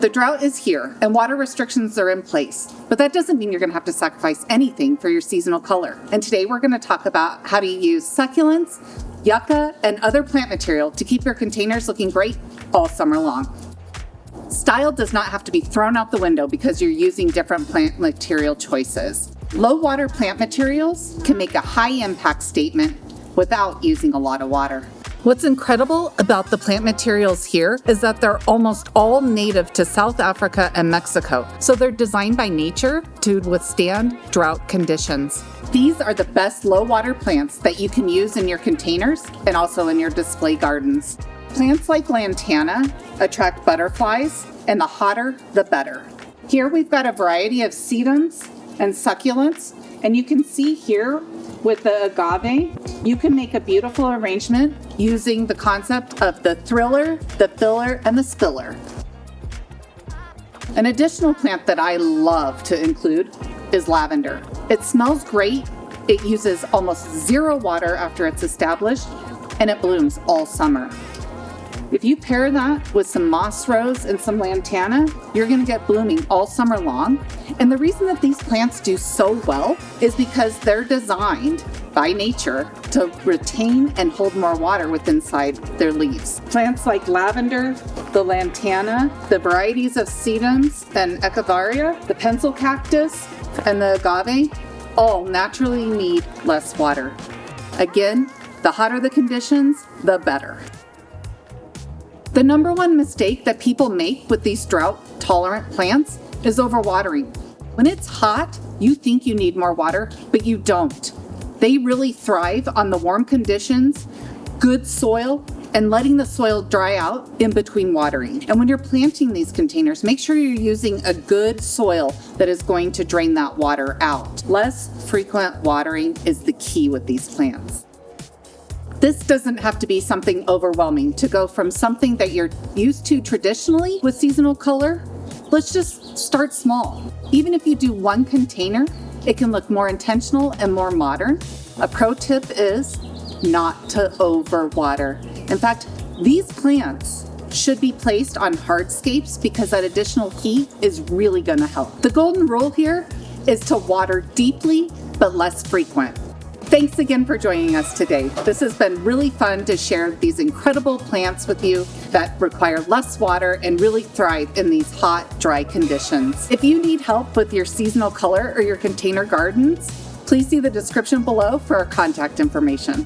The drought is here and water restrictions are in place, but that doesn't mean you're going to have to sacrifice anything for your seasonal color. And today we're going to talk about how to use succulents, yucca, and other plant material to keep your containers looking great all summer long. Style does not have to be thrown out the window because you're using different plant material choices. Low water plant materials can make a high impact statement without using a lot of water. What's incredible about the plant materials here is that they're almost all native to South Africa and Mexico, so they're designed by nature to withstand drought conditions. These are the best low water plants that you can use in your containers and also in your display gardens. Plants like lantana attract butterflies, and the hotter, the better. Here we've got a variety of sedums and succulents, and you can see here with the agave, you can make a beautiful arrangement using the concept of the thriller, the filler, and the spiller. An additional plant that I love to include is lavender. It smells great, it uses almost zero water after it's established, and it blooms all summer. If you pair that with some moss rose and some lantana, you're going to get blooming all summer long. And the reason that these plants do so well is because they're designed by nature to retain and hold more water within inside their leaves. Plants like lavender, the lantana, the varieties of sedums and Echeveria, the pencil cactus, and the agave all naturally need less water. Again, the hotter the conditions, the better. The number one mistake that people make with these drought-tolerant plants is overwatering. When it's hot, you think you need more water, but you don't. They really thrive on the warm conditions, good soil, and letting the soil dry out in between watering. And when you're planting these containers, make sure you're using a good soil that is going to drain that water out. Less frequent watering is the key with these plants. This doesn't have to be something overwhelming to go from something that you're used to traditionally with seasonal color. Let's just start small. Even if you do one container, it can look more intentional and more modern. A pro tip is not to overwater. In fact, these plants should be placed on hardscapes because that additional heat is really going to help. The golden rule here is to water deeply but less frequent. Thanks again for joining us today. This has been really fun to share these incredible plants with you that require less water and really thrive in these hot, dry conditions. If you need help with your seasonal color or your container gardens, please see the description below for our contact information.